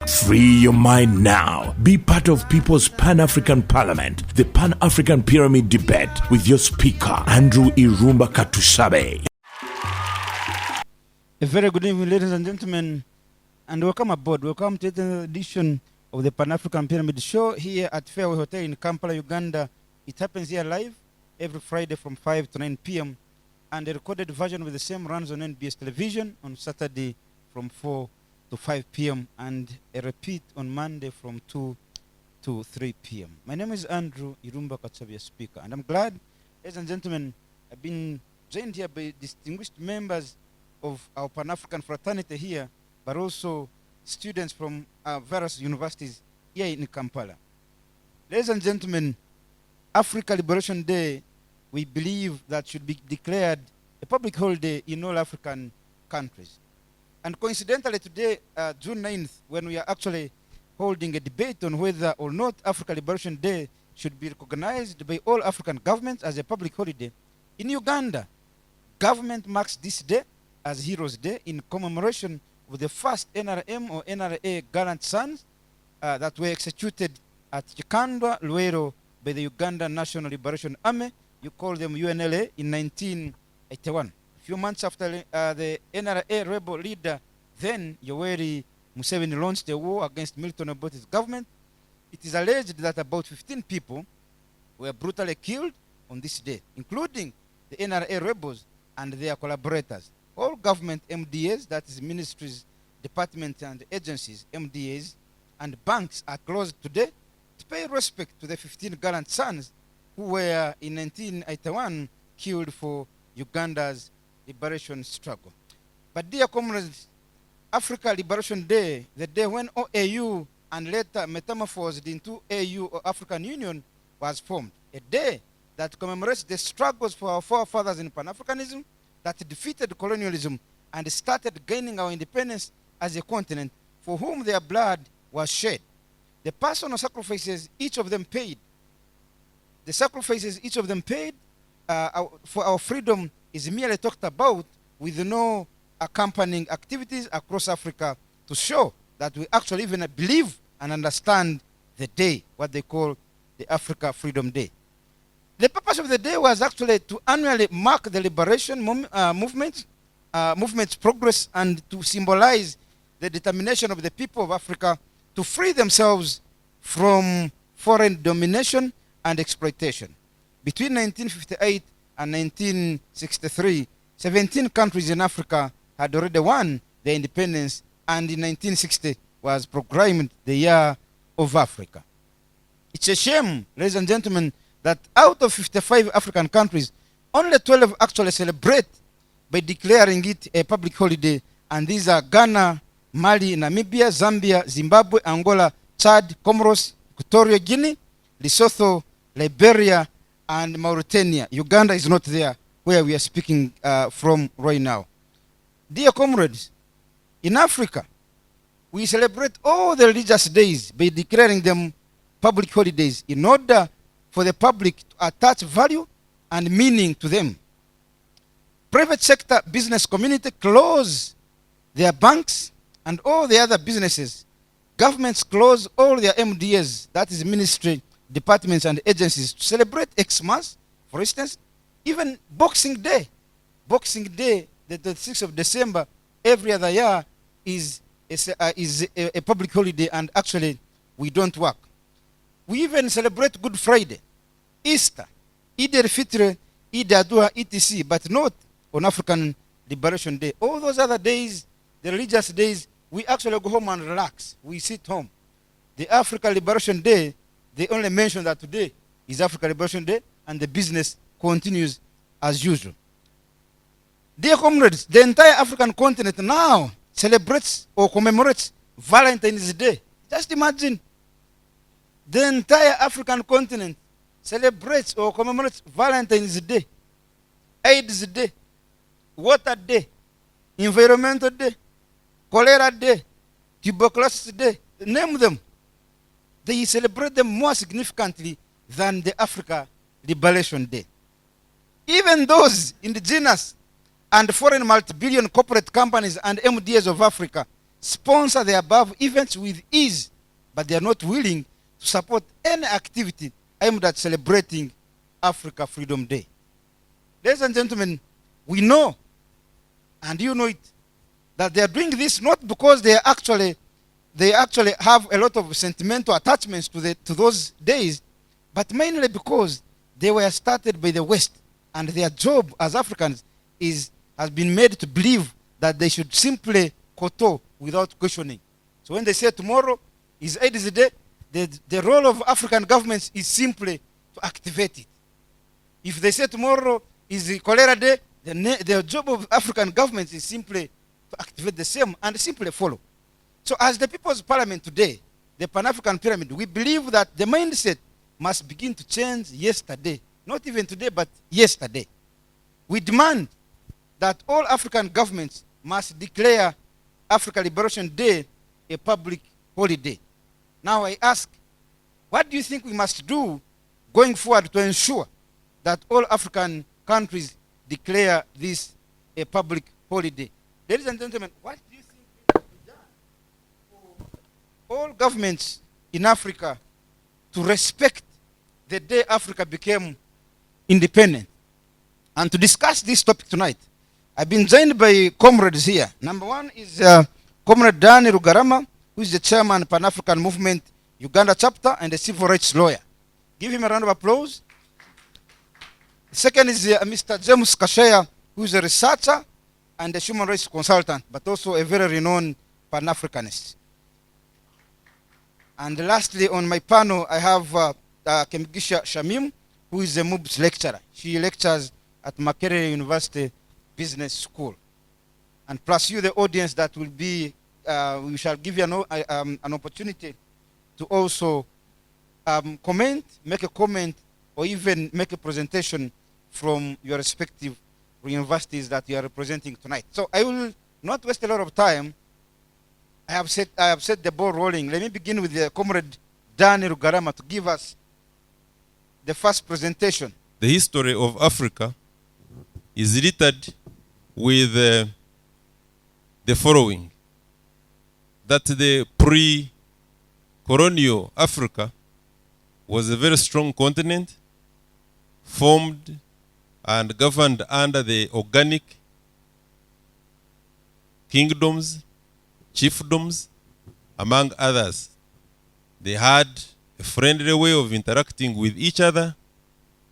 Free your mind now. Be part of People's Pan-African Parliament, the Pan-African Pyramid Debate with your speaker, Andrew Irumba Katusabe. A very good evening, ladies and gentlemen, and welcome aboard. Welcome to the edition of the Pan-African Pyramid Show here at Fairway Hotel in Kampala, Uganda. It happens here live every Friday from 5 to 9 p.m. and a recorded version of the same runs on NBS television on Saturday from 4 to 5 p.m. and a repeat on Monday from 2 to 3 p.m. My name is Andrew Irumba Katusabe, speaker, and I'm glad, ladies and gentlemen, I've been joined here by distinguished members of our Pan-African fraternity here, but also students from various universities here in Kampala. Ladies and gentlemen, Africa Liberation Day, we believe that should be declared a public holiday in all African countries. And coincidentally today, June 9th, when we are actually holding a debate on whether or not Africa Liberation Day should be recognized by all African governments as a public holiday, in Uganda, government marks this day as Heroes Day in commemoration of the first NRM or NRA gallant sons that were executed at Chikandwa, Luero by the Uganda National Liberation Army. You call them UNLA in 1981. A few months after the NRA rebel leader, then Yoweri Museveni, launched a war against Milton Obote's government. It is alleged that about 15 people were brutally killed on this day, including the NRA rebels and their collaborators. All government MDAs, that is ministries, departments and agencies, MDAs, and banks are closed today to pay respect to the 15 gallant sons who were in 1981 killed for Uganda's liberation struggle. But dear comrades, Africa Liberation Day, the day when OAU and later metamorphosed into AU or African Union was formed, a day that commemorates the struggles for our forefathers in Pan-Africanism that defeated colonialism and started gaining our independence as a continent for whom their blood was shed. The personal sacrifices each of them paid, the sacrifices each of them paid for our freedom is merely talked about with no accompanying activities across Africa to show that we actually even believe and understand the day, what they call the Africa Freedom Day. The purpose of the day was actually to annually mark the liberation movement's progress and to symbolize the determination of the people of Africa to free themselves from foreign domination and exploitation. Between 1958 and 1963, 17 countries in Africa had already won their independence, and in 1960 was proclaimed the Year of Africa. It's a shame, ladies and gentlemen, that out of 55 African countries, only 12 actually celebrate by declaring it a public holiday, and these are Ghana, Mali, Namibia, Zambia, Zimbabwe, Angola, Chad, Comoros, Equatorial Guinea, Lesotho, Liberia, and Mauritania. Uganda is not there, where we are speaking from right now. Dear comrades, in Africa, we celebrate all the religious days by declaring them public holidays in order for the public to attach value and meaning to them. Private sector business community close their banks and all the other businesses. Governments close all their MDAs, that is ministry, departments and agencies, to celebrate Xmas, for instance. Even Boxing Day, the 6th of December, every other year is a public holiday, and actually we don't work. We even celebrate Good Friday, Easter, Eid al-Fitr, Eid al-Adha, etc., but not on African Liberation Day. All those other days, the religious days, we actually go home and relax. We sit home. The African Liberation Day, they only mention that today is African Liberation Day, and the business continues as usual. Dear comrades, the entire African continent now celebrates or commemorates Valentine's Day. Just imagine, the entire African continent celebrates or commemorates Valentine's Day, AIDS Day, Water Day, Environmental Day, Cholera Day, Tuberculosis Day, name them. They celebrate them more significantly than the Africa Liberation Day. Even those indigenous and foreign multi-billion corporate companies and MDAs of Africa sponsor the above events with ease, but they are not willing to support any activity aimed at celebrating Africa Freedom Day. Ladies and gentlemen, we know, and you know it, that they are doing this not because they actually have a lot of sentimental attachments to those days, but mainly because they were started by the West, and their job as Africans has been made to believe that they should simply kowtow without questioning. So when they say tomorrow is AIDS Day, the role of African governments is simply to activate it. If they say tomorrow is the Cholera Day, the job of African governments is simply to activate the same and simply follow. So as the People's Parliament today, the Pan-African Pyramid, we believe that the mindset must begin to change yesterday. Not even today, but yesterday. We demand that all African governments must declare Africa Liberation Day a public holiday. Now I ask, what do you think we must do going forward to ensure that all African countries declare this a public holiday? Ladies and gentlemen, what do you think can be done for all governments in Africa to respect the day Africa became independent? And to discuss this topic tonight, I've been joined by comrades here. Number one is Comrade Dani Rugarama, who is the chairman of Pan-African Movement Uganda chapter and a civil rights lawyer. Give him a round of applause. The second is Mr. James Kashaya, who is a researcher and a human rights consultant, but also a very renowned Pan-Africanist. And lastly, on my panel, I have Kemgisha Shamim, who is a MUBS lecturer. She lectures at Makerere University Business School. And plus you, the audience that will be, we shall give you an opportunity to also comment, make a comment, or even make a presentation from your respective universities that you are representing tonight. So I will not waste a lot of time. I have set the ball rolling. Let me begin with the comrade Dani Rugarama to give us the first presentation. The history of Africa is littered with the following: that the pre-colonial Africa was a very strong continent, formed and governed under the organic kingdoms, chiefdoms, among others. They had a friendly way of interacting with each other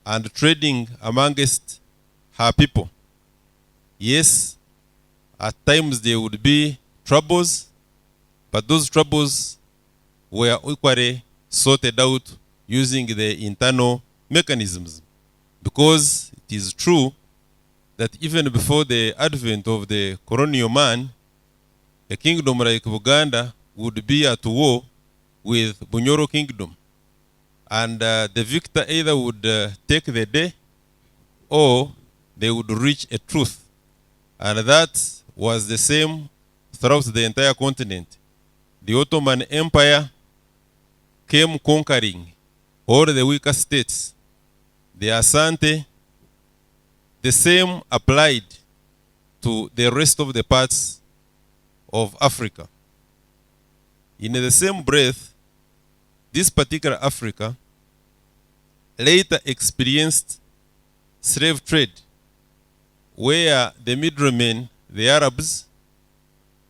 and trading amongst her people. Yes, at times there would be troubles, but those troubles were equally sorted out using the internal mechanisms. Because it is true that even before the advent of the colonial man, a kingdom like Uganda would be at war with Bunyoro Kingdom. And the victor either would take the day or they would reach a truth. And that was the same throughout the entire continent. The Ottoman Empire came conquering all the weaker states. The Asante, the same applied to the rest of the parts of Africa. In the same breath, this particular Africa later experienced slave trade, where the middlemen, the Arabs,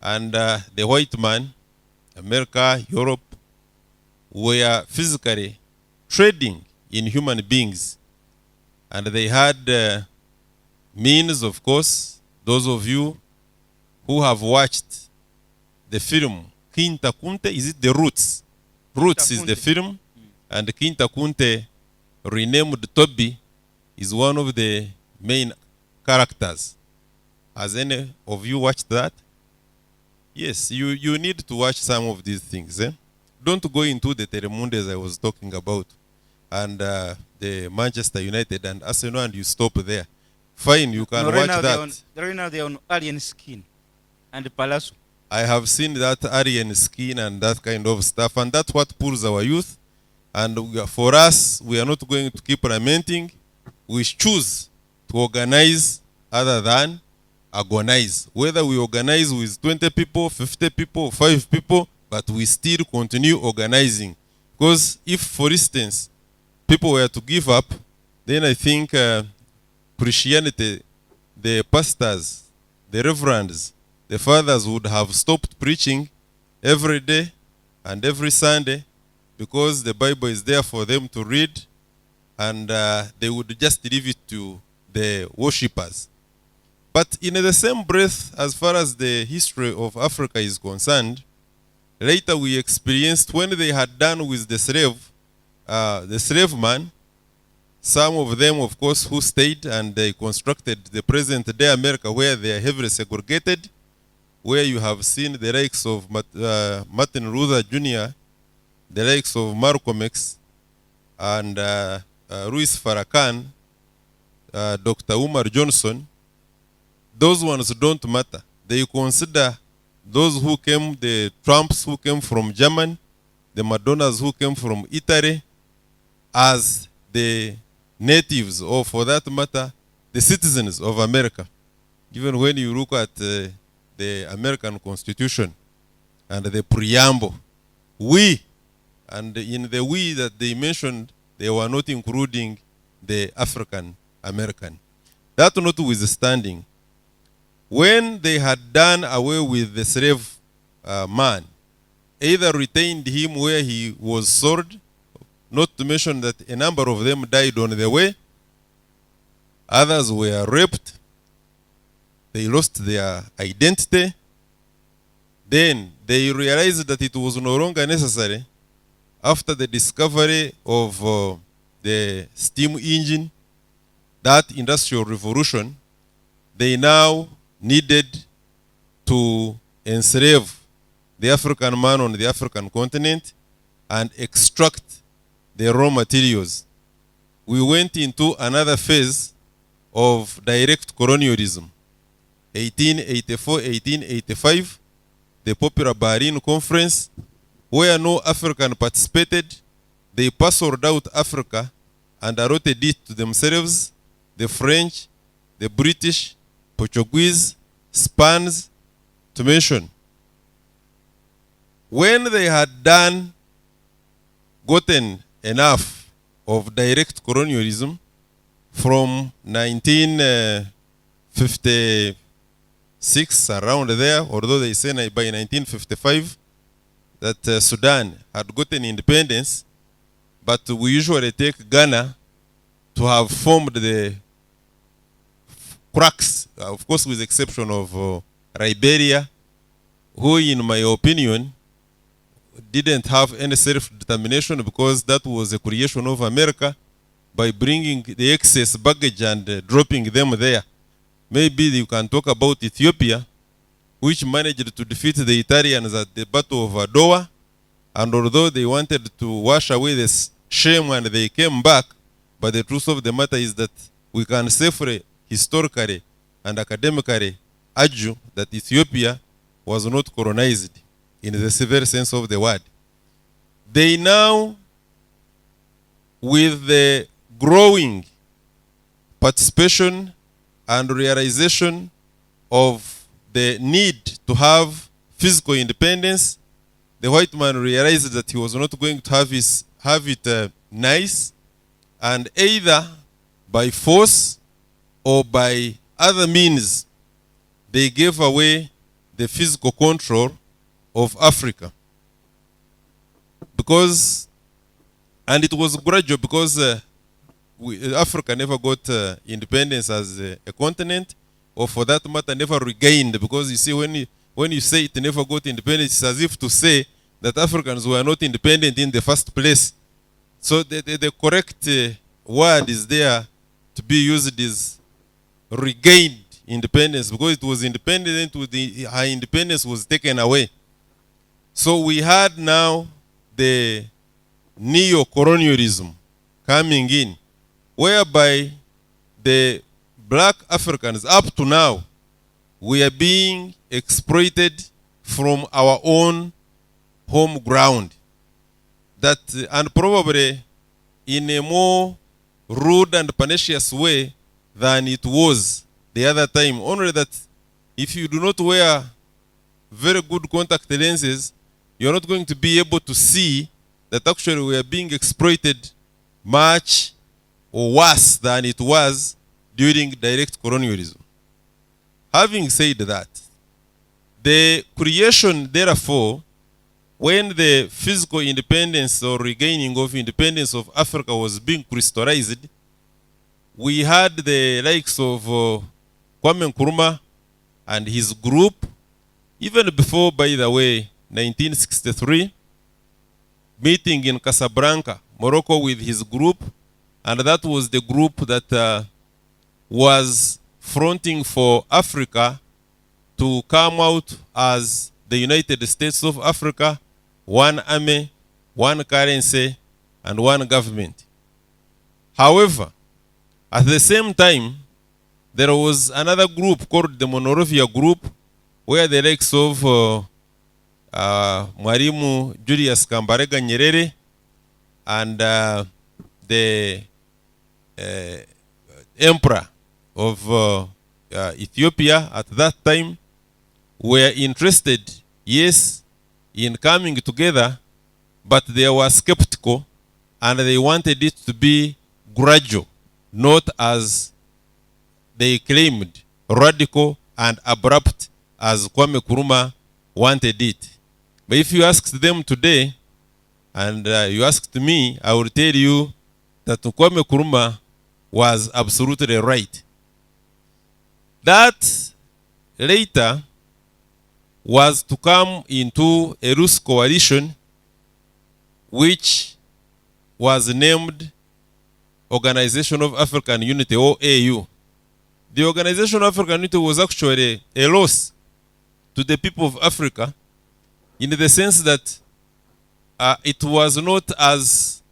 and the white man, America, Europe, were physically trading in human beings. And they had means, of course. Those of you who have watched the film Kinta Kunte, is it The Roots? Roots is the film, and Kinta Kunte, renamed Toby, is one of the main characters. Has any of you watched that? Yes, you need to watch some of these things. Don't go into the Telemundes I was talking about, and the Manchester United and Arsenal, and you stop there. Fine, you can watch that. Right now they're on alien skin and Palazzo. I have seen that alien skin and that kind of stuff, and that's what pulls our youth. And for us, we are not going to keep lamenting. We choose to organize other than agonize. Whether we organize with 20 people, 50 people, 5 people, but we still continue organizing. Because if, for instance, people were to give up, then I think Christianity, the pastors, the reverends, the fathers would have stopped preaching every day and every Sunday, because the Bible is there for them to read, and they would just leave it to the worshippers. But in the same breath, as far as the history of Africa is concerned, later we experienced when they had done with the slave man, some of them, of course, who stayed and they constructed the present-day America, where they are heavily segregated, where you have seen the likes of Martin Luther Jr., the likes of Malcolm X, and Louis Farrakhan, Dr. Umar Johnson. Those ones don't matter. They consider those who came, the Trumps who came from Germany, the Madonnas who came from Italy, as the natives, or for that matter, the citizens of America. Even when you look at the American Constitution and the preamble, we, and in the we that they mentioned, they were not including the African American. That notwithstanding, when they had done away with the slave man, either retained him where he was sold, not to mention that a number of them died on the way, others were raped, they lost their identity, then they realized that it was no longer necessary after the discovery of the steam engine, that industrial revolution. They now needed to enslave the African man on the African continent and extract the raw materials. We went into another phase of direct colonialism. 1884, 1885, the popular Berlin Conference, where no African participated. They parceled out Africa and allotted it to themselves, the French, the British, Portuguese, Spanish, to mention. When they had gotten enough of direct colonialism from 1956, around there, although they say by 1955 that Sudan had gotten independence, but we usually take Ghana to have formed the cracks, of course with the exception of Liberia, who in my opinion didn't have any self-determination, because that was a creation of America by bringing the excess baggage and dropping them there. Maybe you can talk about Ethiopia, which managed to defeat the Italians at the Battle of Adowa, and although they wanted to wash away this shame when they came back, but the truth of the matter is that we can safely, historically and academically argue that Ethiopia was not colonized in the severe sense of the word. They now, with the growing participation and realization of the need to have physical independence, the white man realized that he was not going to have it nice, and either by force or by other means, they gave away the physical control of Africa. Because, and it was gradual, because Africa never got independence as a continent, or for that matter never regained, because you see, when you say it never got independence, it's as if to say that Africans were not independent in the first place. So the correct word is there to be used is regained independence, because it was independent, her independence was taken away. So we had now the neo-colonialism coming in, whereby the black Africans, up to now, we are being exploited from our own home ground. That, and probably in a more rude and pernicious way than it was the other time. Only that if you do not wear very good contact lenses, you're not going to be able to see that actually we are being exploited much or worse than it was during direct colonialism. Having said that, the creation, therefore, when the physical independence or regaining of independence of Africa was being crystallized, we had the likes of Kwame Nkrumah and his group, even before, by the way, 1963, meeting in Casablanca, Morocco, with his group, and that was the group that was fronting for Africa to come out as the United States of Africa, one army, one currency, and one government. However, at the same time, there was another group called the Monrovia Group, where the likes of Mwalimu Julius Kambarega Nyerere and the emperor of Ethiopia at that time were interested, yes, in coming together, but they were skeptical and they wanted it to be gradual, not as they claimed, radical and abrupt as Kwame Nkrumah wanted it. But if you asked them today, and you asked me, I will tell you that Kwame Nkrumah was absolutely right. That later was to come into a loose coalition which was named Organization of African Unity, or AU. The Organization of African Unity was actually a loss to the people of Africa in the sense that it was not as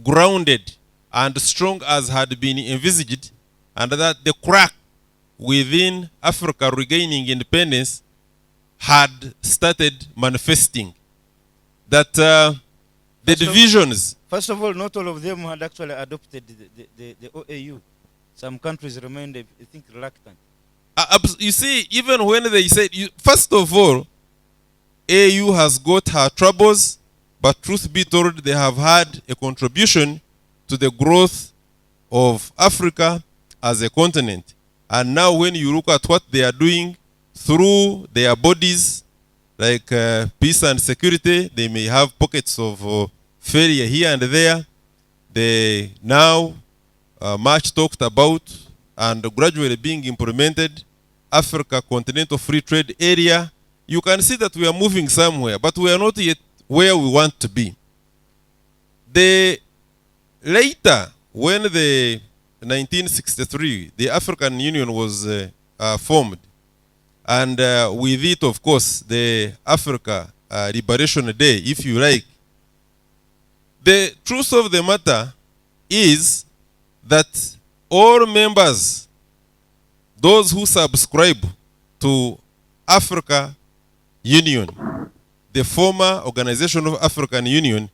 grounded and strong as had been envisaged, and that the crack within Africa regaining independence had started manifesting. That the divisions... First of all, not all of them had actually adopted the OAU. Some countries remained, I think, reluctant. You see, even when they said, first of all, AU has got her troubles, but truth be told, they have had a contribution to the growth of Africa as a continent. And now when you look at what they are doing through their bodies, like peace and security, they may have pockets of failure here and there. They now much talked about and gradually being implemented Africa Continental Free Trade Area. You can see that we are moving somewhere, but we are not yet where we want to be. Later, when the 1963, the African Union was formed, and with it, of course, the Africa Liberation Day, if you like, the truth of the matter is that all members, those who subscribe to Africa Union, the former Organization of African Union,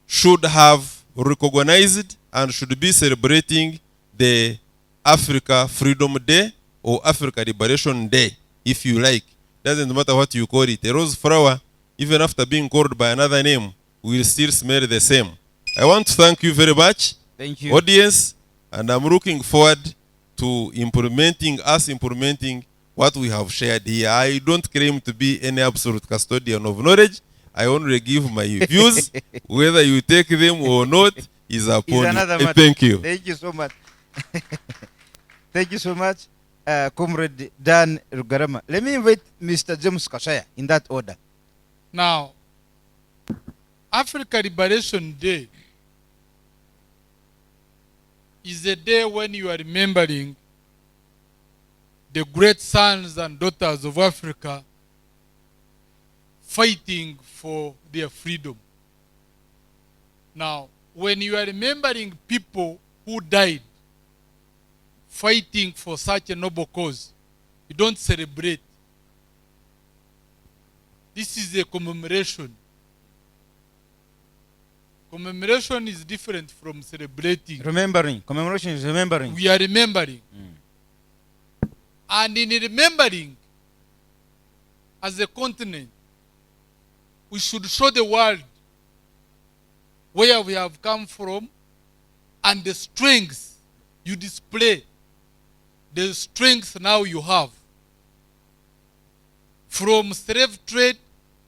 should have recognized and should be celebrating the Africa Freedom Day or Africa Liberation Day, if you like. Doesn't matter what you call it. A rose flower, even after being called by another name, will still smell the same. I want to thank you very much, thank you, audience, and I'm looking forward to implementing what we have shared here. I don't claim to be any absolute custodian of knowledge. I only give my views. Whether you take them or not is upon you. Thank you. Thank you so much. Thank you so much, Comrade Dan Rugarama. Let me invite Mr. James Kashaya in that order. Now, Africa Liberation Day is a day when you are remembering the great sons and daughters of Africa fighting for their freedom. Now, when you are remembering people who died fighting for such a noble cause, you don't celebrate. This is a commemoration. Commemoration is different from celebrating. Remembering. Commemoration is remembering. We are remembering. And in remembering, as a continent, we should show the world where we have come from and the strengths you display, the strengths now you have. From slave trade,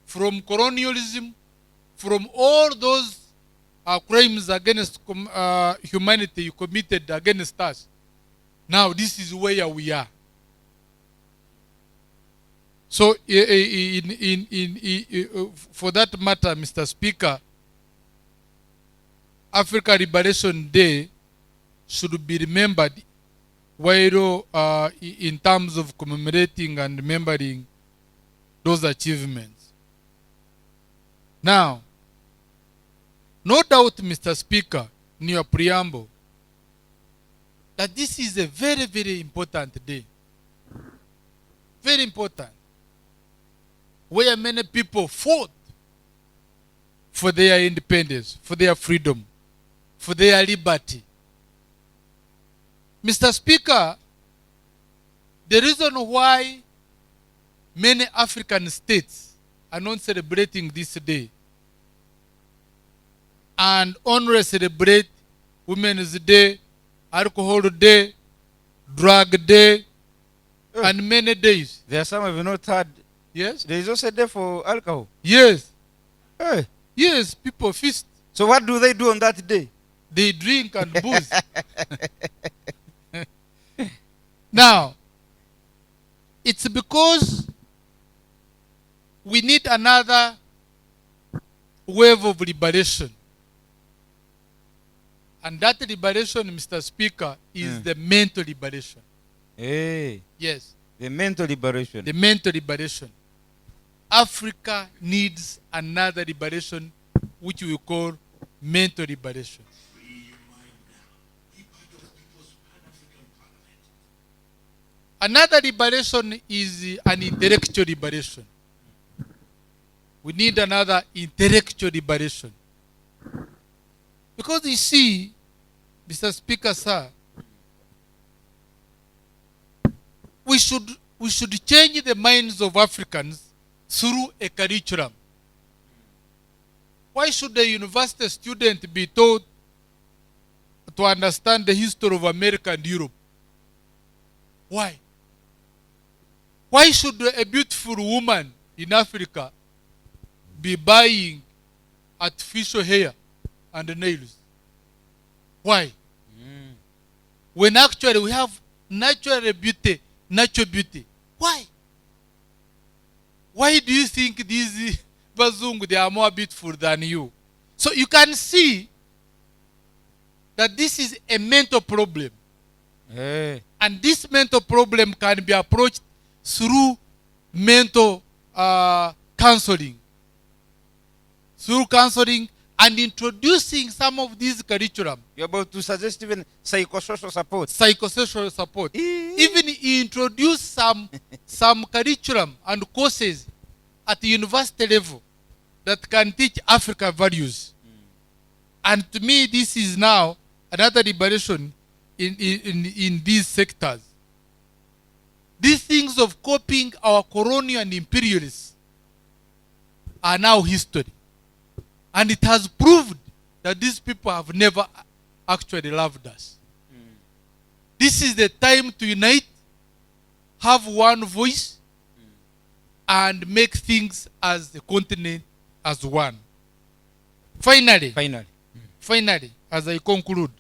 from colonialism, from all those crimes against humanity you committed against us. Now this is where we are. So for that matter, Mr. Speaker, Africa Liberation Day should be remembered while in terms of commemorating and remembering those achievements. Now, no doubt, Mr. Speaker, in your preamble, that this is a very, very important day. Very important. Where many people fought for their independence, for their freedom, for their liberty. Mr. Speaker, the reason why many African states are not celebrating this day and only celebrate Women's Day, Alcohol Day, Drug Day, and many days. There are some of you not heard. Yes? There is also a day for alcohol. Yes. Hey. Yes, people feast. So what do they do on that day? They drink and booze. Now, it's because we need another wave of liberation. And that liberation, Mr. Speaker, is the mental liberation. Hey. Yes. The mental liberation. The mental liberation. Africa needs another liberation, which we call mental liberation. Another liberation is an intellectual liberation. We need another intellectual liberation. Because you see, Mr. Speaker, sir, we should change the minds of Africans through a curriculum. Why should a university student be taught to understand the history of America and Europe? Why? Why should a beautiful woman in Africa be buying artificial hair and nails? Why? When actually we have natural beauty. Why? Why do you think these Bazungu, they are more beautiful than you? So you can see that this is a mental problem. Hey. And this mental problem can be approached through mental counseling. Through counseling and introducing some of these curriculum. You're about to suggest even psychosocial support. Psychosocial support. Even introduce some curriculum and courses at the university level that can teach Africa values. And to me, this is now another liberation in these sectors. These things of copying our colonial and imperialists are now history. And it has proved that these people have never actually loved us. This is the time to unite, have one voice, and make things as a continent as one. Finally, as I conclude,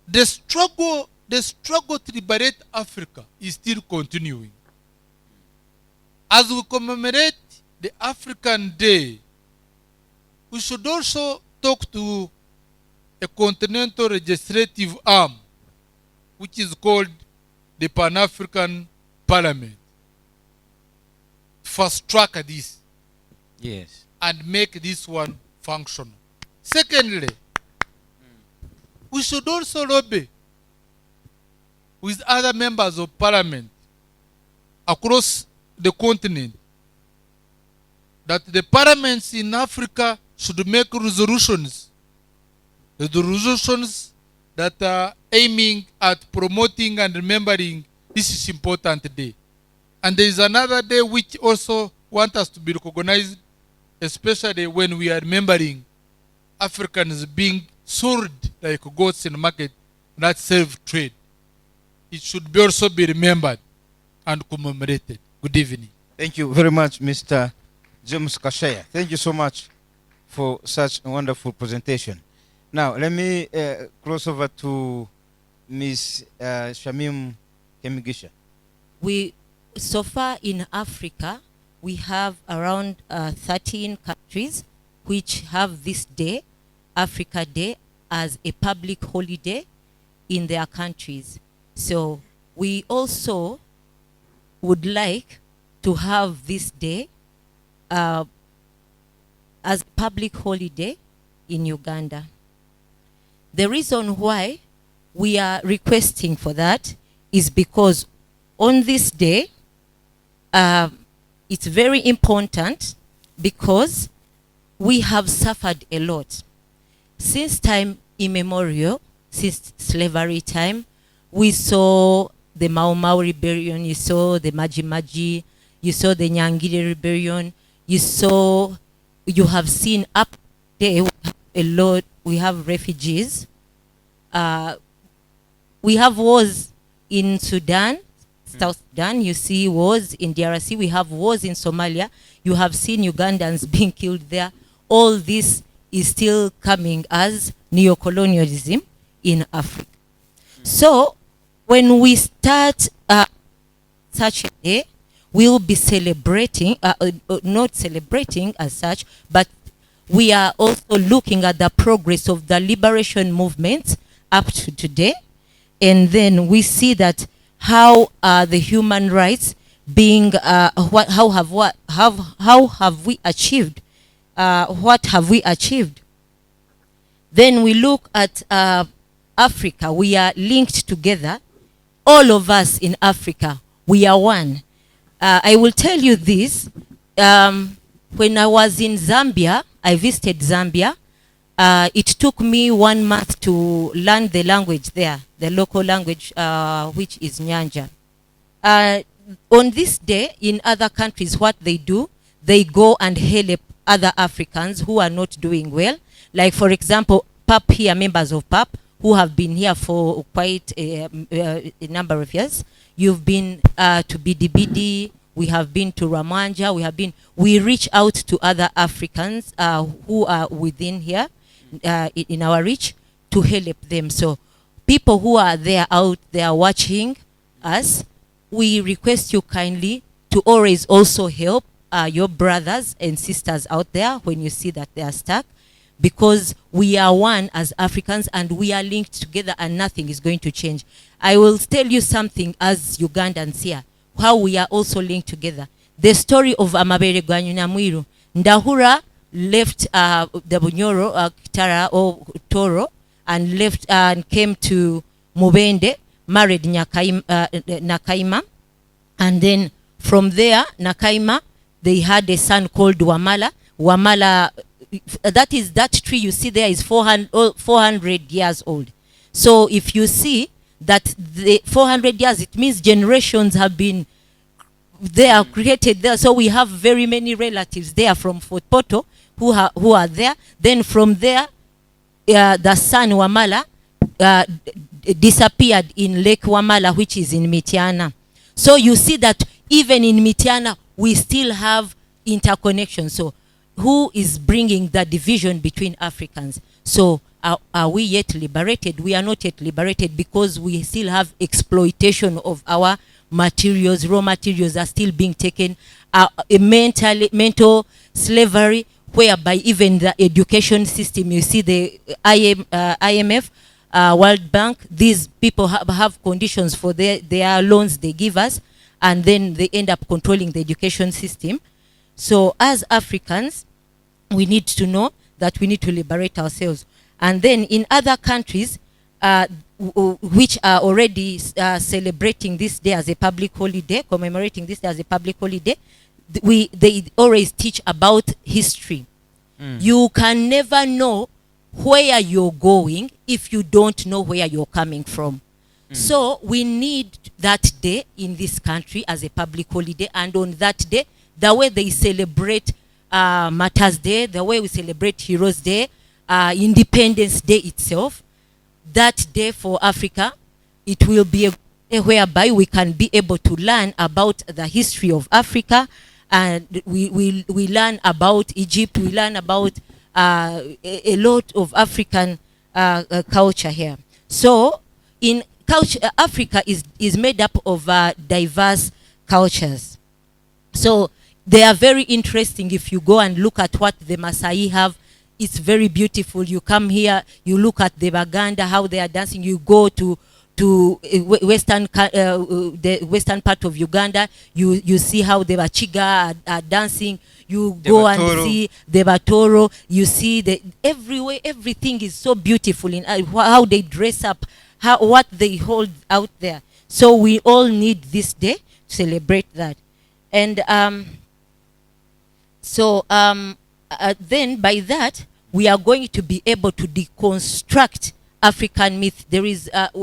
the struggle to liberate Africa is still continuing. As we commemorate the African Day, we should also talk to a continental legislative arm, which is called the Pan-African Parliament. Fast track this. Yes. And make this one functional. Secondly, we should also lobby with other members of parliament across the continent that the parliaments in Africa should make resolutions that are aiming at promoting and remembering this is important day. And there is another day which also want us to be recognized, especially when we are remembering Africans being sold like goats in the market, not slave trade. It should be also be remembered and commemorated. Good evening. Thank you very much, Mr. James Kashaya. Thank you so much for such a wonderful presentation. Now, let me cross over to Ms. Shamim Kemigisha. So far in Africa, we have around 13 countries which have this day, Africa Day, as a public holiday in their countries. So we also would like to have this day as a public holiday in Uganda. The reason why we are requesting for that is because on this day, it's very important because we have suffered a lot. Since time immemorial, since slavery time, we saw the Mau Mau rebellion, you saw the Maji Maji, you saw the Nyangire rebellion, you have seen up there a lot, we have refugees. We have wars in Sudan, South Sudan, you see wars in DRC, we have wars in Somalia, you have seen Ugandans being killed there. All this is still coming as neocolonialism in Africa. So when we start such a day, we'll be celebrating, not celebrating as such, but we are also looking at the progress of the liberation movement up to today. And then we see that how the human rights being, how have we achieved? What have we achieved? Then we look at Africa. We are linked together. All of us in Africa, we are one. I will tell you this. When I was in Zambia, I visited Zambia. It took me 1 month to learn the language there, the local language, which is Nyanja. On this day, in other countries, what they do, they go and help other Africans who are not doing well. Like, for example, PAP here, members of PAP, who have been here for quite a number of years. You've been to BDBD, we have been to Ramanja, we reach out to other Africans who are within here, in our reach, to help them. So people who are there out there watching us, we request you kindly to always also help your brothers and sisters out there when you see that they are stuck, because we are one as Africans and we are linked together and nothing is going to change. I will tell you something as Ugandans here, how we are also linked together. The story of Amabere Gwanyunamwiru. Ndahura left the Bunyoro, Kitara or Toro, and left and came to Mubende, married Nakaima, and then from there, Nakaima, they had a son called Wamala. Wamala, that tree you see there is 400 years old. So if you see that the 400 years, it means generations have been there, created there. So we have very many relatives there from Fort Poto who are there. Then from there, the son Wamala disappeared in Lake Wamala, which is in Mitiana. So you see that even in Mitiana, we still have interconnection. So who is bringing the division between Africans? So are we yet liberated? We are not yet liberated because we still have exploitation of our materials. Raw materials are still being taken. Mental slavery, whereby even the education system, you see the IMF, World Bank, these people have conditions for their loans they give us, and then they end up controlling the education system. So as Africans, we need to know that we need to liberate ourselves. And then in other countries, which are already celebrating this day as a public holiday, commemorating this day as a public holiday, they always teach about history. You can never know where you're going if you don't know where you're coming from. So we need that day in this country as a public holiday, and on that day, the way they celebrate Martyrs Day, the way we celebrate Heroes Day, Independence Day itself, that day for Africa, it will be a day whereby we can be able to learn about the history of Africa, and we learn about Egypt, we learn about a lot of African culture here. So in culture, Africa is made up of diverse cultures. So they are very interesting. If you go and look at what the Maasai have, it's very beautiful. You come here, you look at the Baganda, how they are dancing. You go to the western part of Uganda, you see how the Bachiga are dancing. You go and see the Batoro. You see everywhere, everything is so beautiful in how they dress up, what they hold out there. So we all need this day to celebrate that. And then by that, we are going to be able to deconstruct African myth.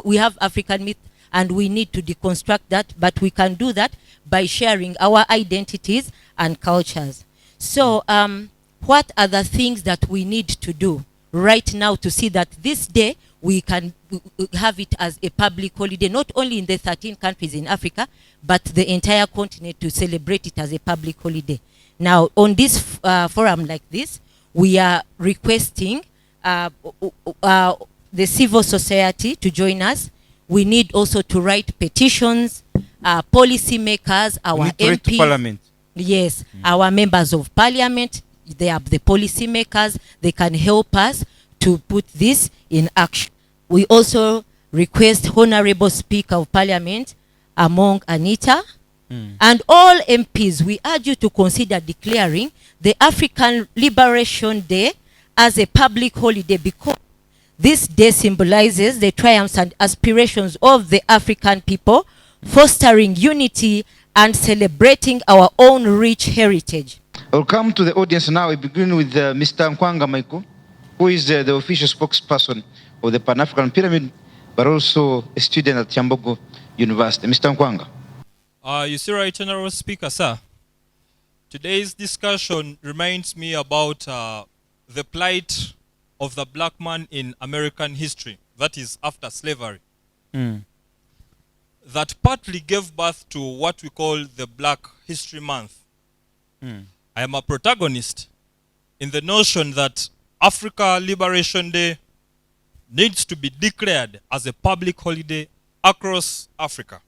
We have African myth, and we need to deconstruct that, but we can do that by sharing our identities and cultures. So what are the things that we need to do right now to see that this day we can have it as a public holiday, not only in the 13 countries in Africa, but the entire continent, to celebrate it as a public holiday? Now, on this forum like this, we are requesting the civil society to join us. We need also to write petitions, policy makers, our MPs. Parliament. Yes, our members of parliament, they are the policy makers. They can help us to put this in action. We also request Honorable Speaker of Parliament, among Anita, and all MPs, we urge you to consider declaring the African Liberation Day as a public holiday, because this day symbolizes the triumphs and aspirations of the African people, fostering unity and celebrating our own rich heritage. I'll come to the audience now. We begin with Mr. Nkwanga Michael, who is the official spokesperson of the Pan-African Pyramid, but also a student at Chambogo University. Mr. Nkwanga. You see, right, Honorable Speaker, sir. Today's discussion reminds me about the plight of the black man in American history, that is after slavery. That partly gave birth to what we call the Black History Month. I am a protagonist in the notion that Africa Liberation Day needs to be declared as a public holiday across Africa.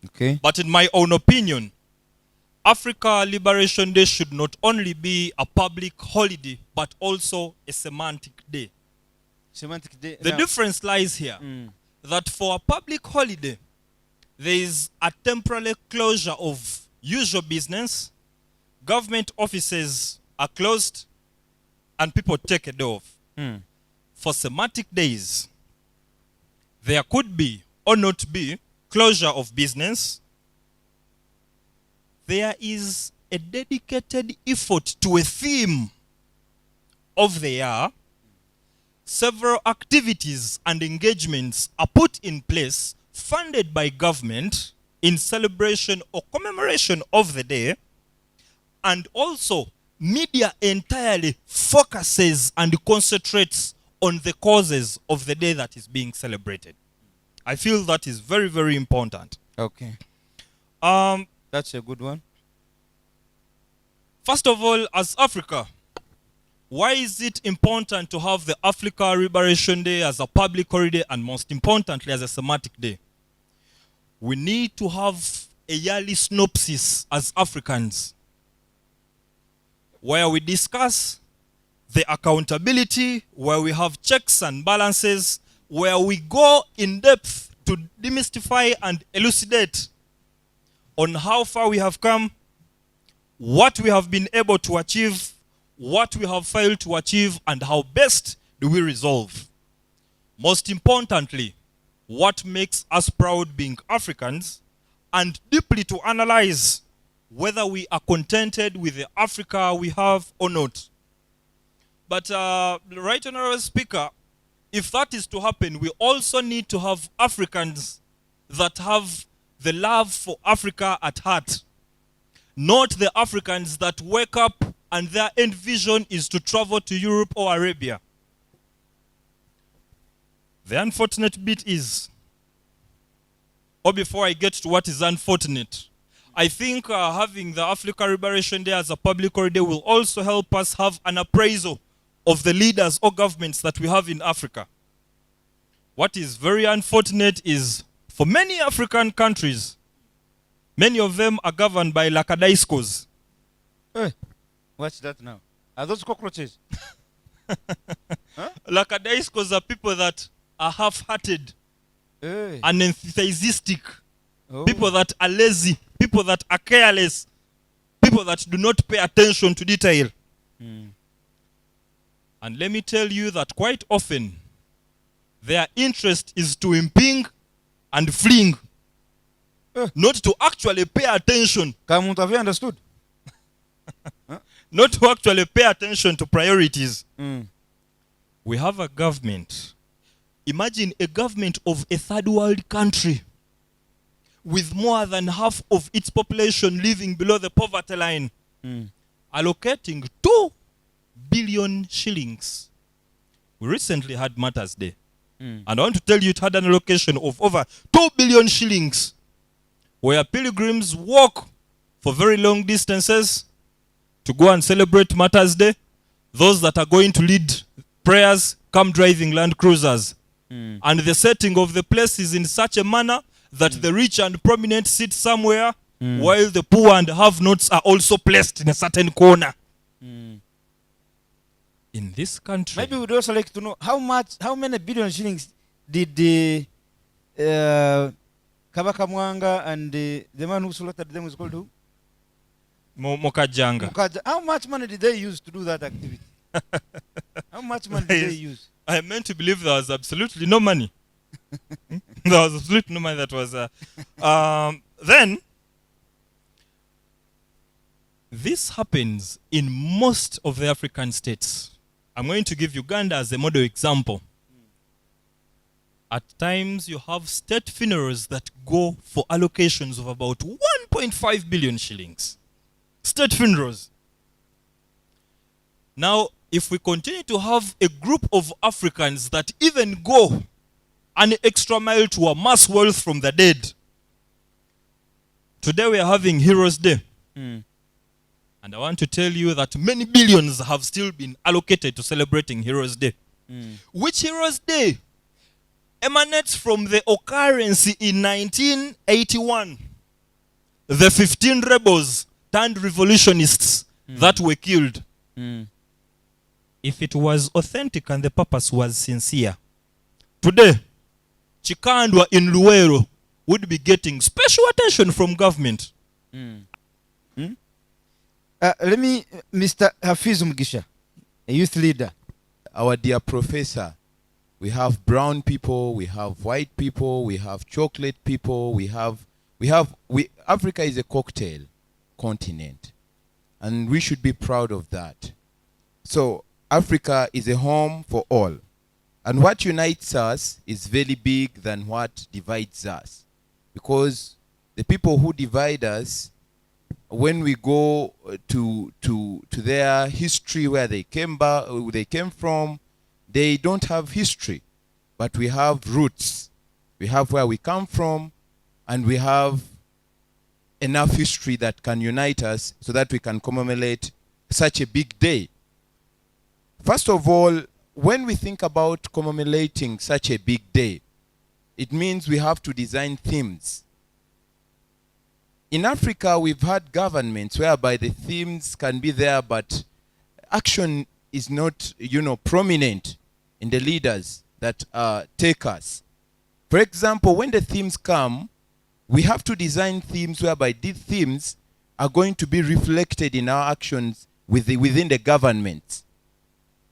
Okay. But in my own opinion, Africa Liberation Day should not only be a public holiday, but also a semantic day. Semantic day. The difference lies here, that for a public holiday, there is a temporary closure of usual business, government offices are closed, and people take a day off. For semantic days, there could be or not be closure of business. There is a dedicated effort to a theme of the year. Several activities and engagements are put in place, funded by government, in celebration or commemoration of the day. And also, media entirely focuses and concentrates on the causes of the day that is being celebrated. I feel that is very, very important. Okay. That's a good one. First of all, as Africa, why is it important to have the Africa Liberation Day as a public holiday, and most importantly as a semantic day? We need to have a yearly synopsis as Africans, where we discuss the accountability, where we have checks and balances, where we go in depth to demystify and elucidate on how far we have come, what we have been able to achieve, what we have failed to achieve, and how best do we resolve. Most importantly, what makes us proud being Africans, and deeply to analyze whether we are contented with the Africa we have or not. But, Right Honorable Speaker, if that is to happen, we also need to have Africans that have the love for Africa at heart. Not the Africans that wake up and their end vision is to travel to Europe or Arabia. The unfortunate bit is, or before I get to what is unfortunate, I think having the Africa Liberation Day as a public holiday will also help us have an appraisal of the leaders or governments that we have in Africa. What is very unfortunate is, for many African countries, many of them are governed by lakadaiskos. Hey, what's that now? Are those cockroaches? Huh? Lakadaiskos are people that are half-hearted, Hey. unenthusiastic, Oh. people that are lazy, people that are careless, people that do not pay attention to detail. Mm. And let me tell you that quite often, their interest is to imping and fleeing, not to actually pay attention, Kamuntu, have you understood? not to actually pay attention to priorities. Mm. We have a government. Imagine a government of a third world country with more than half of its population living below the poverty line, Mm. allocating 2 billion shillings. We recently had Matters Day. Mm. And I want to tell you it had an allocation of over 2 billion shillings, where pilgrims walk for very long distances to go and celebrate Matters Day. Those that are going to lead prayers come driving Land Cruisers. Mm. And the setting of the place is in such a manner that the rich and prominent sit somewhere, while the poor and have-nots are also placed in a certain corner. Mm. In this country, Maybe we'd also like to know how many billion shillings did Kabaka Mwanga and the man who slaughtered them was called who? Mukajanga. Mukaja. How much money did they use to do that activity? How much money did they use? I meant to believe there was absolutely no money. There was absolutely no money that was. Then, this happens in most of the African states. I'm going to give Uganda as a model example. At times, you have state funerals that go for allocations of about 1.5 billion shillings. State funerals. Now, if we continue to have a group of Africans that even go an extra mile to amass wealth from the dead, today we are having Heroes Day. Mm. And I want to tell you that many billions have still been allocated to celebrating Heroes Day. Mm. Which Heroes Day emanates from the occurrence in 1981. The 15 rebels turned revolutionists that were killed. Mm. If it was authentic and the purpose was sincere, today, Chikandwa in Luero would be getting special attention from government. Mm. Mm? Let me, Mr. Hafiz Mugisha, a youth leader. Our dear professor, we have brown people, we have white people, we have chocolate people, Africa is a cocktail continent, and we should be proud of that. So Africa is a home for all, and what unites us is very big than what divides us, because the people who divide us, when we go to their history, where they came from, they don't have history, but we have roots. We have where we come from, and we have enough history that can unite us so that we can commemorate such a big day. First of all, when we think about commemorating such a big day, it means we have to design themes. In Africa, we've had governments whereby the themes can be there, but action is not, prominent in the leaders that take us. For example, when the themes come, we have to design themes whereby these themes are going to be reflected in our actions within the government.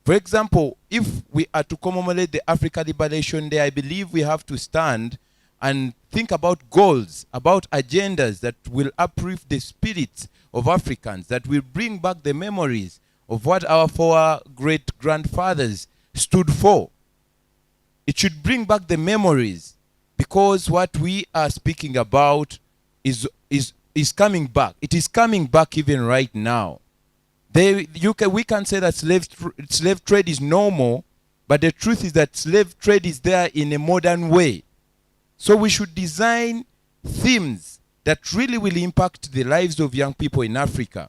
For example, if we are to commemorate the Africa Liberation Day, I believe we have to stand and think about goals, about agendas that will uplift the spirits of Africans, that will bring back the memories of what our four great-grandfathers stood for. It should bring back the memories, because what we are speaking about is coming back. It is coming back even right now. We can say that slave trade is normal, but the truth is that slave trade is there in a modern way. So we should design themes that really will impact the lives of young people in Africa.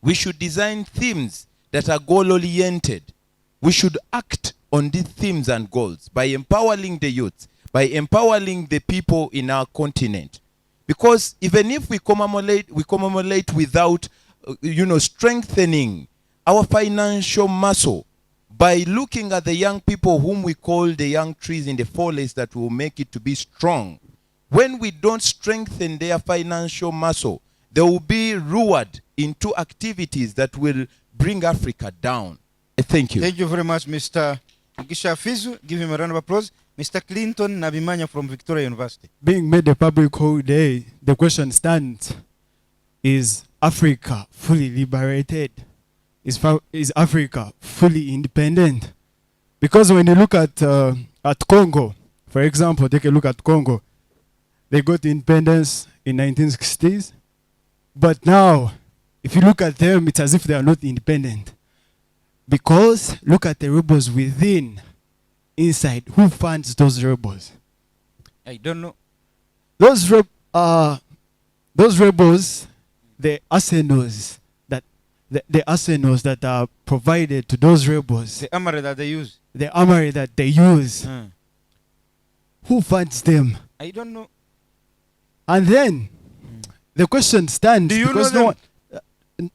We should design themes that are goal-oriented. We should act on these themes and goals by empowering the youth, by empowering the people in our continent. Because even if we commemorate without, strengthening our financial muscle, by looking at the young people whom we call the young trees in the forest that will make it to be strong. When we don't strengthen their financial muscle, they will be lured into activities that will bring Africa down. Thank you. Thank you very much, Mr. Gisha Fizu. Give him a round of applause. Mr. Clinton Nabimanya from Victoria University. Being made a public holiday, the question stands, is Africa fully liberated? Is Africa fully independent? Because when you look at Congo, for example, take a look at Congo. They got independence in 1960s, but now, if you look at them, it's as if they are not independent. Because look at the rebels within, inside. Who funds those rebels? I don't know. Those rebels, the arsenals that are provided to those rebels. The armory that they use. The armory that they use. Who funds them? I don't know. And then the question stands. Do you because know them?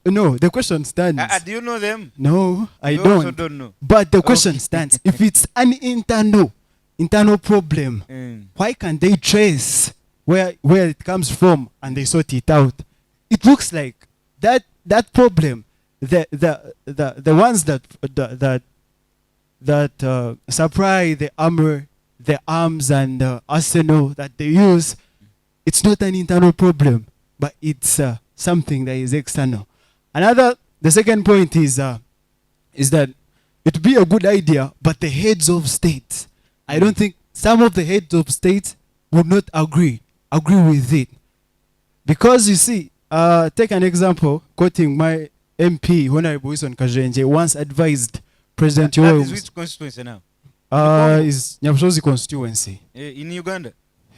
No, the question stands. Do you know them? No, I You don't. also don't know. But the question stands. If it's an internal problem, why can't they trace where it comes from and they sort it out? It looks like that problem, the ones that supply the armor, the arms and arsenal that they use, it's not an internal problem, but it's something that is external. The second point is that it would be a good idea, but the heads of states, I don't think some of the heads of states would not agree with it. Because you see, take an example, quoting my MP, Honorable Wilson Kajenje, once advised President That Yoweri. is which constituency now? Is Nyabushozi constituency. In Uganda?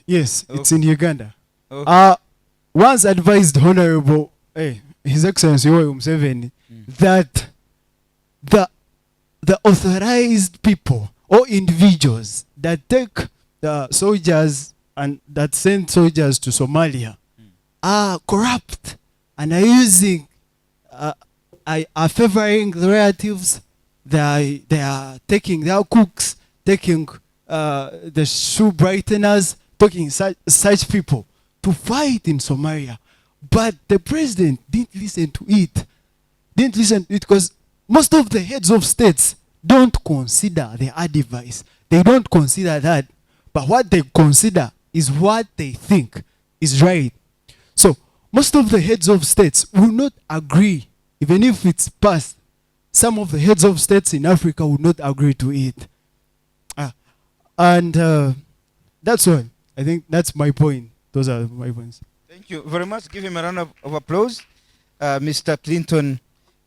Yes, Okay. it's in Uganda. Okay. Once advised Honorable His Excellency Yoweri Museveni that the authorized people or individuals that take the soldiers and that send soldiers to Somalia are corrupt and are using, are favoring the relatives. They are taking their cooks, taking the shoe brighteners, taking such people to fight in Somalia. But the president didn't listen to it. Didn't listen to it because most of the heads of states don't consider the advice. They don't consider that. But what they consider is what they think is right. So most of the heads of states will not agree, even if it's passed. Some of the heads of states in Africa will not agree to it. That's all. I think that's my point. Those are my points. Thank you very much. Give him a round of applause. Mr. Clinton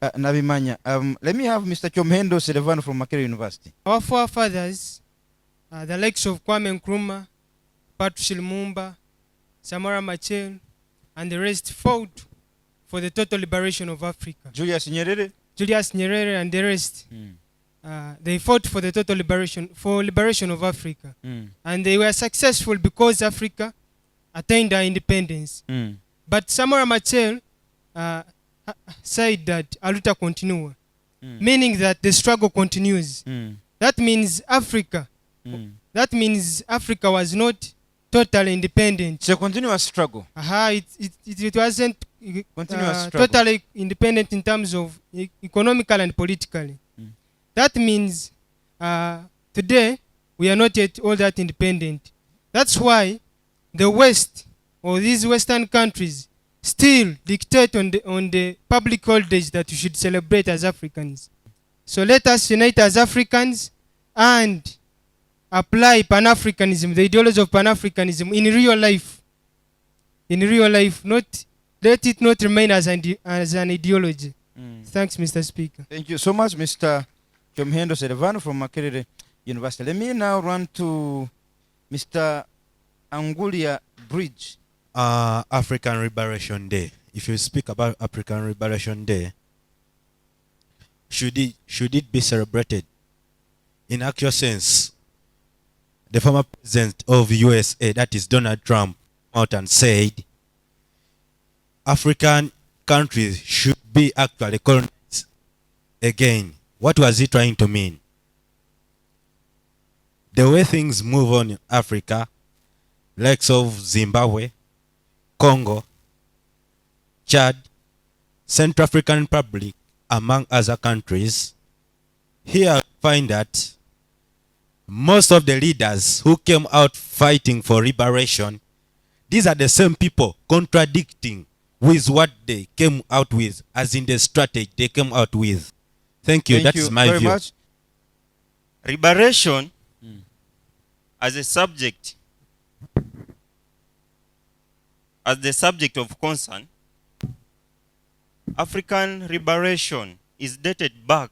Nabimanya. Let me have Mr. Chomhendo Sedevano from Makerere University. Our forefathers, the likes of Kwame Nkrumah, Patrice Lumumba, Samora Machel, and the rest fought for the total liberation of Africa. Julius Nyerere and the rest, they fought for the total liberation of Africa. And they were successful because Africa attained their independence. But Samora Machel said that aluta continua, meaning that the struggle continues. That means Africa was not totally independent. It's a continuous struggle. It wasn't totally independent in terms of economical and politically. That means today we are not yet all that independent. That's why the West or these Western countries still dictate on the public holidays that we should celebrate as Africans. So let us unite as Africans and apply Pan-Africanism, the ideology of Pan-Africanism in real life. In real life, not let it not remain as an ideology. Thanks, Mr. Speaker. Thank you so much, Mr. Chomhendo Servano from Makerere University. Let me now run to Mr. Angulia Bridge. African Liberation Day. If you speak about African Liberation Day, should it be celebrated? In actual sense, the former president of USA, that is Donald Trump, out and said African countries should be actually colonized again. What was he trying to mean? The way things move on in Africa, likes of Zimbabwe, Congo, Chad, Central African Republic, among other countries, here I find that most of the leaders who came out fighting for liberation, these are the same people contradicting with what they came out with, as in the strategy they came out with. Thank you. That's my view. Much. Liberation as a subject, as the subject of concern, African liberation is dated back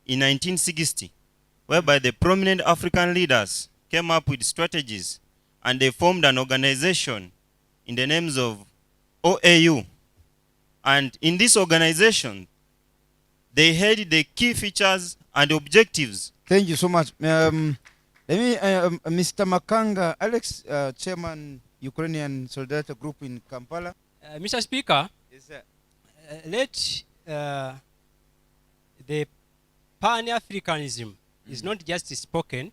in 1960, whereby the prominent African leaders came up with strategies and they formed an organization in the names of OAU. And in this organization, they had the key features and objectives. Thank you so much. Let me, Mr. Makanga, Alex, Chairman, Ukrainian Solidarity Group in Kampala. Mr. Speaker, Yes, sir. let the Pan-Africanism is not just spoken,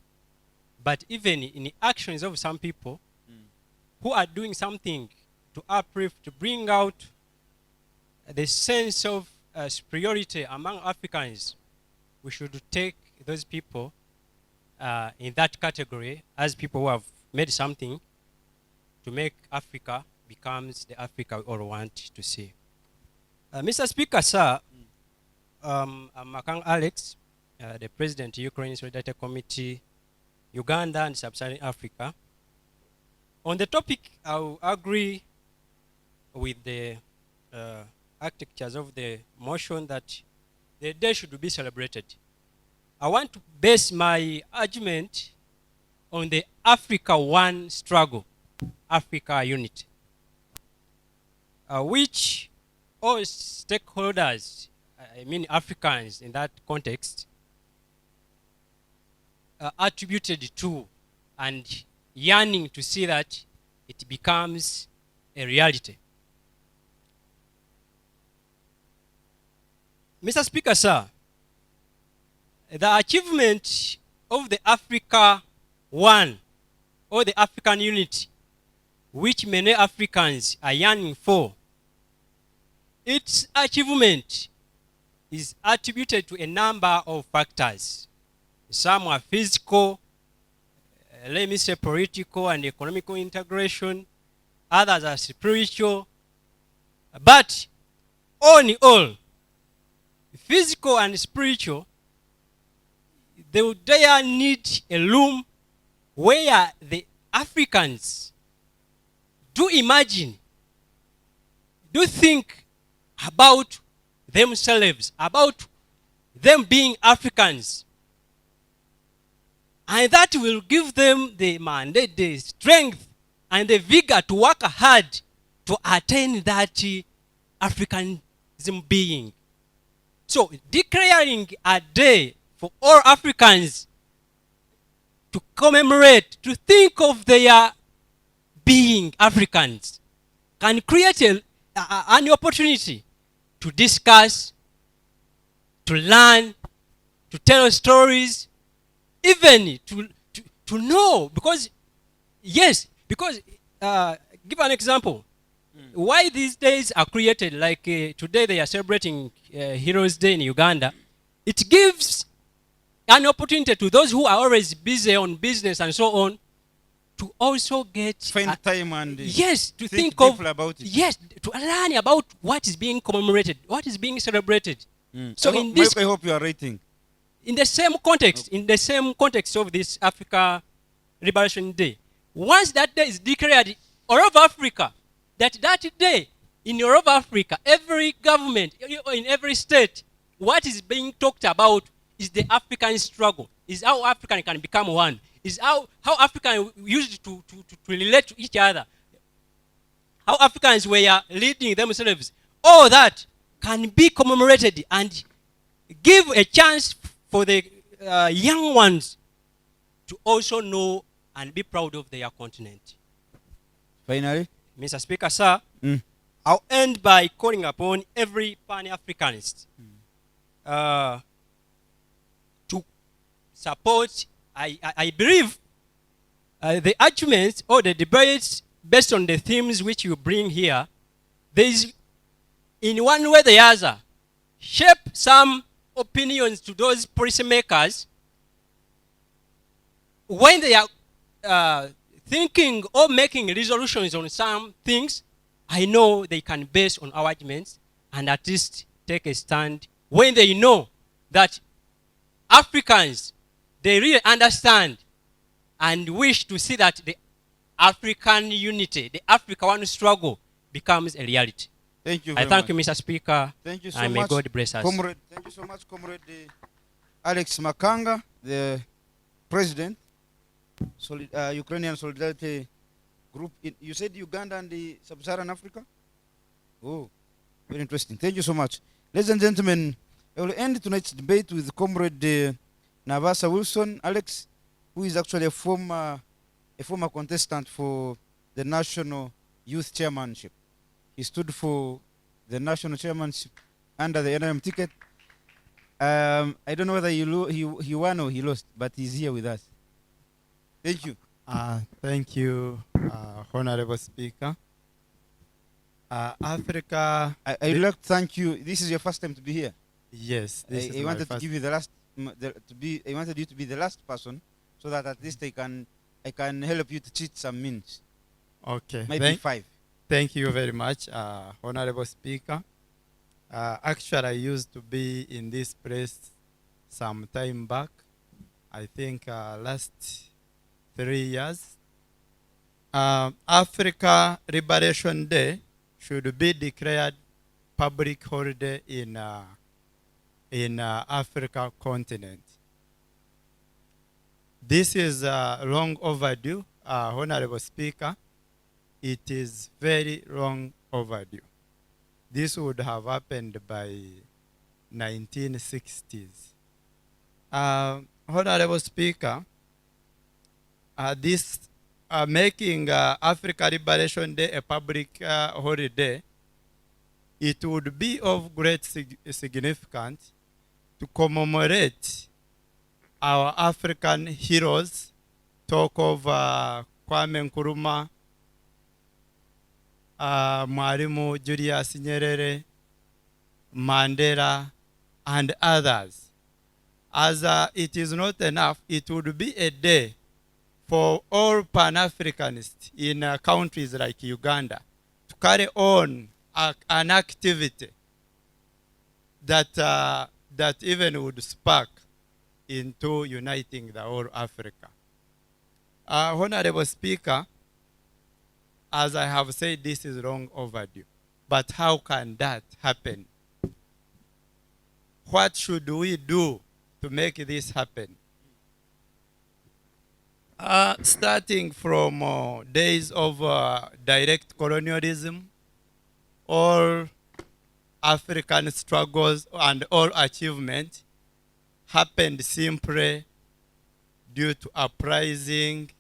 but even in actions of some people who are doing something to uplift, to bring out the sense of superiority among Africans. We should take those people in that category as people who have made something to make Africa becomes the Africa we all want to see. Mr. Speaker, sir, I'm Makang Alex, the President of Ukraine Solidarity Committee, Uganda and Sub-Saharan Africa. On the topic, I will agree with the architectures of the motion that the day should be celebrated. I want to base my argument on the Africa One struggle, Africa Unity, which all stakeholders, I mean Africans in that context, attributed to and yearning to see that it becomes a reality. Mr. Speaker, sir, the achievement of the Africa One or the African unity, which many Africans are yearning for, its achievement is attributed to a number of factors. Some are physical, let me say political and economical integration, others are spiritual, but all in all, physical and spiritual, they would there need a room where the Africans do imagine, do think about themselves, about them being Africans. And that will give them the mandate, the strength, and the vigor to work hard to attain that Africanism being. So declaring a day for all Africans to commemorate, to think of their being Africans, can create an opportunity to discuss, to learn, to tell stories, even to know, because, yes, because, give an example. Why these days are created, like today they are celebrating Heroes Day in Uganda, it gives an opportunity to those who are always busy on business and so on to also get find time and yes, to think of about it. Yes, to learn about what is being commemorated, what is being celebrated. So in this, I hope you are rating. in the same context of this Africa Liberation Day, once that day is declared all over Africa, that day in all over Africa, every government in every state, what is being talked about is the African struggle, is how African can become one, is how African used to relate to each other, how Africans were leading themselves. All that can be commemorated and give a chance for the young ones to also know and be proud of their continent. Finally, Mr. Speaker, sir, I'll end by calling upon every Pan-Africanist to support, I believe, the arguments or the debates based on the themes which you bring here. There is, in one way or the other, shape some opinions to those policymakers when they are thinking or making resolutions on some things. I know they can base on our arguments and at least take a stand when they know that Africans, they really understand and wish to see that the African unity, the Africa One struggle becomes a reality. Thank you I very thank much. you, Mr. Speaker. Thank you so and much. may God bless us. Comrade, thank you so much, Comrade Alex Makanga, the President, Ukrainian Solidarity Group. You said Uganda and the Sub-Saharan Africa? Oh, very interesting. Thank you so much. Ladies and gentlemen, I will end tonight's debate with Comrade Navasa Wilson Alex, who is actually a former contestant for the National Youth Chairmanship. He stood for the national chairmanship under the NRM ticket. I don't know whether he won or he lost, but he's here with us. Thank you. Thank you, Honorable Speaker. Africa. I'd like to thank you. This is your first time to be here. Yes, this is I my wanted to first. give you the last. I wanted you to be the last person, so that at least I can help you to cheat some minutes. Okay. Maybe 5. Thank you very much, Honorable Speaker. Actually, I used to be in this place some time back. I think last 3 years. Africa Liberation Day should be declared public holiday in Africa continent. This is long overdue, Honorable Speaker. It is very long overdue. This would have happened by 1960s. Honorable Speaker, this making Africa Liberation Day a public holiday, it would be of great significance to commemorate our African heroes, talk of Kwame Nkrumah, Mwalimu Julius Nyerere, Mandela, and others. As it is not enough, it would be a day for all Pan-Africanists in countries like Uganda to carry on an activity that even would spark into uniting the whole Africa. Honorable Speaker, as I have said, this is long overdue. But how can that happen? What should we do to make this happen? Starting from days of direct colonialism, all African struggles and all achievements happened simply due to uprising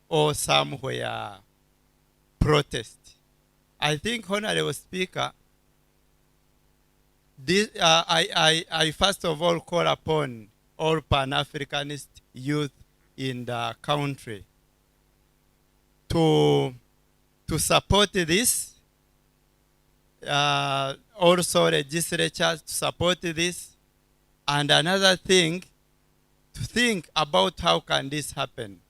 or somewhere protest. I think, Honorable Speaker, this, I first of all call upon all Pan-Africanist youth in the country to support this, also legislatures to support this, and another thing, to think about how can this happen.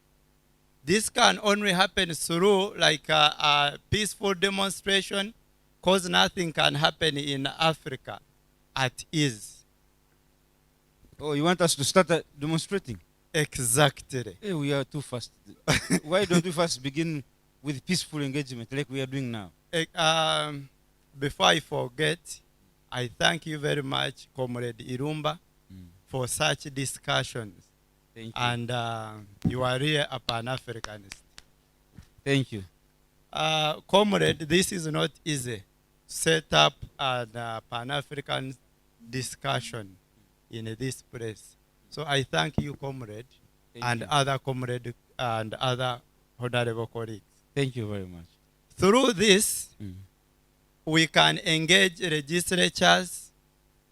This can only happen through like a peaceful demonstration, because nothing can happen in Africa at ease. Oh, you want us to start demonstrating? Exactly. Hey, we are too fast. Why don't we first begin with peaceful engagement like we are doing now? Before I forget, I thank you very much, Comrade Irumba, for such discussions. Thank you. And you are really a Pan-Africanist. Thank you. Comrade, this is not easy. Set up a Pan-African discussion in this place. So I thank you, Comrade, and other comrade and other honorable colleagues. Thank you very much. Through this, we can engage legislatures,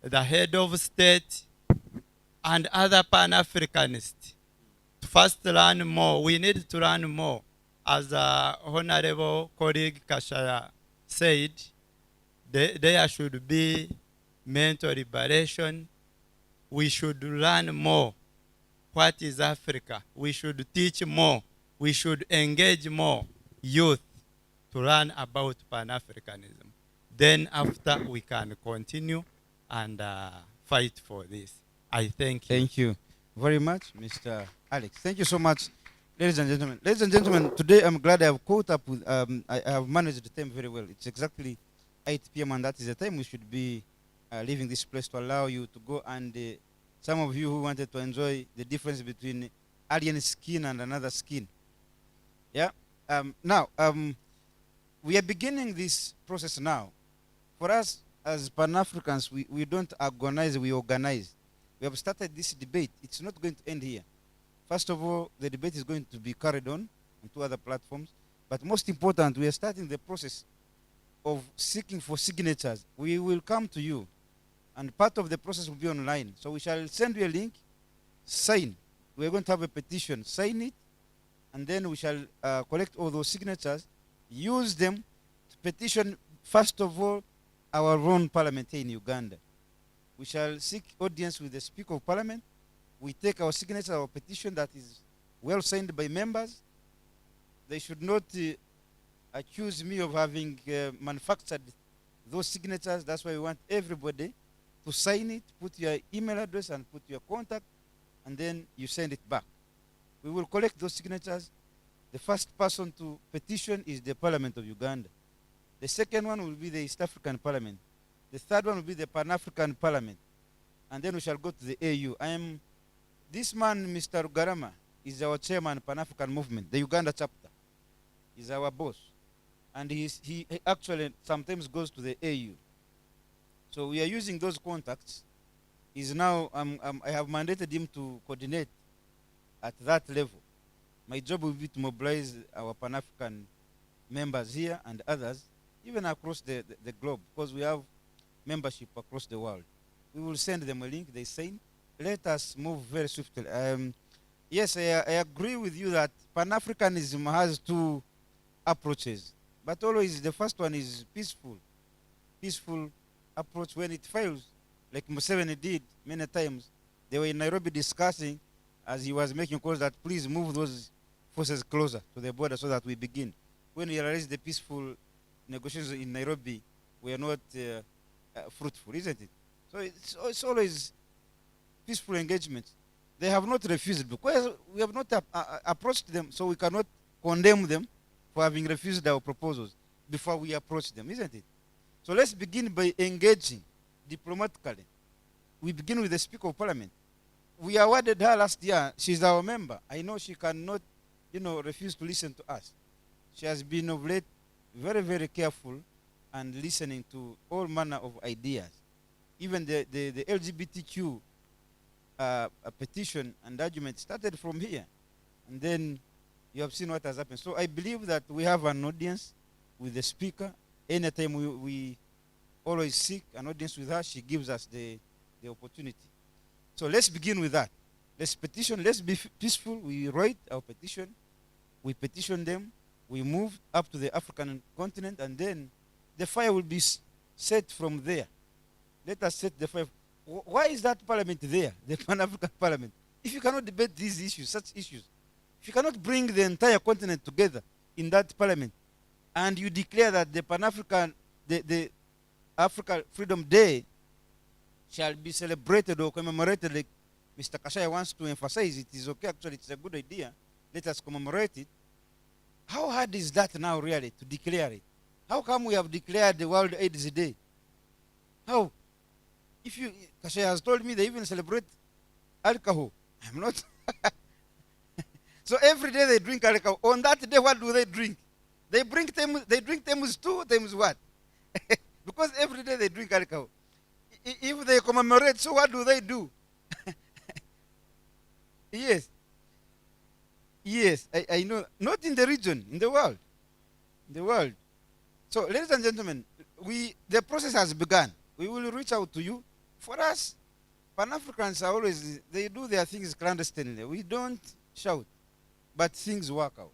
the head of state, and other Pan-Africanists to first learn more. We need to learn more. As honorable colleague Kashaya said, there should be mental liberation. We should learn more. What is Africa? We should teach more. We should engage more youth to learn about Pan-Africanism. Then after we can continue and fight for this. I thank you. Thank you very much, Mr. Alex. Thank you so much, ladies and gentlemen. Ladies and gentlemen, today I'm glad I have caught up with, I have managed the time very well. It's exactly 8 p.m. and that is the time we should be leaving this place to allow you to go and some of you who wanted to enjoy the difference between alien skin and another skin. Yeah. Now, we are beginning this process now. For us as Pan-Africans, we don't agonize, we organize. We have started this debate. It's not going to end here. First of all, the debate is going to be carried on two other platforms. But most important, we are starting the process of seeking for signatures. We will come to you, and part of the process will be online. So we shall send you a link, sign. We are going to have a petition, sign it, and then we shall collect all those signatures, use them to petition, first of all, our own parliament here in Uganda. We shall seek audience with the Speaker of Parliament. We take our signature, our petition that is well signed by members. They should not accuse me of having manufactured those signatures. That's why we want everybody to sign it, put your email address and put your contact, and then you send it back. We will collect those signatures. The first person to petition is the Parliament of Uganda. The second one will be the East African Parliament. The third one will be the Pan-African Parliament. And then we shall go to the AU. This man, Mr. Rugarama, is our chairman, Pan-African Movement, the Uganda chapter. He's our boss. And he actually sometimes goes to the AU. So we are using those contacts. He's now, I have mandated him to coordinate at that level. My job will be to mobilize our Pan-African members here and others, even across the globe, because we have membership across the world. We will send them a link, they sign. Let us move very swiftly. Yes, I agree with you that Pan-Africanism has two approaches, but always the first one is peaceful. Peaceful approach. When it fails, like Museveni did many times, they were in Nairobi discussing, as he was making calls that please move those forces closer to the border so that we begin. When we realized the peaceful negotiations in Nairobi were not fruitful, isn't it? So it's always peaceful engagement. They have not refused because we have not approached them, so we cannot condemn them for having refused our proposals before we approach them, isn't it? So let's begin by engaging diplomatically. We begin with the Speaker of Parliament. We awarded her last year. She's our member. I know she cannot, refuse to listen to us. She has been of late very, very careful and listening to all manner of ideas. Even the LGBTQ petition and argument started from here. And then you have seen what has happened. So I believe that we have an audience with the Speaker. Anytime we always seek an audience with her, she gives us the opportunity. So let's begin with that. Let's petition. Let's be peaceful. We write our petition. We petition them. We move up to the African continent, and then the fire will be set from there. Let us set the fire. Why is that parliament there, the Pan-African Parliament? If you cannot debate these issues, such issues, if you cannot bring the entire continent together in that parliament, and you declare that the Pan-African, the Africa Freedom Day shall be celebrated or commemorated like Mr. Kashaya wants to emphasize it is okay, actually, it's a good idea. Let us commemorate it. How hard is that now, really, to declare it? How come we have declared the World AIDS Day? How? If you, Kashaya has told me they even celebrate alcohol. I'm not. So every day they drink alcohol. On that day, what do they drink? They drink Thames 2, Thames what? Because every day they drink alcohol. If they commemorate, so what do they do? Yes. Yes, I know. Not in the region, in the world. In the world. So, ladies and gentlemen, the process has begun. We will reach out to you. For us, Pan-Africans are always, they do their things clandestinely. We don't shout, but things work out.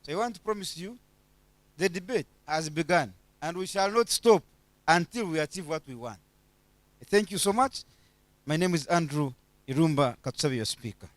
So I want to promise you, the debate has begun, and we shall not stop until we achieve what we want. Thank you so much. My name is Andrew Irumba Katsabe, your speaker.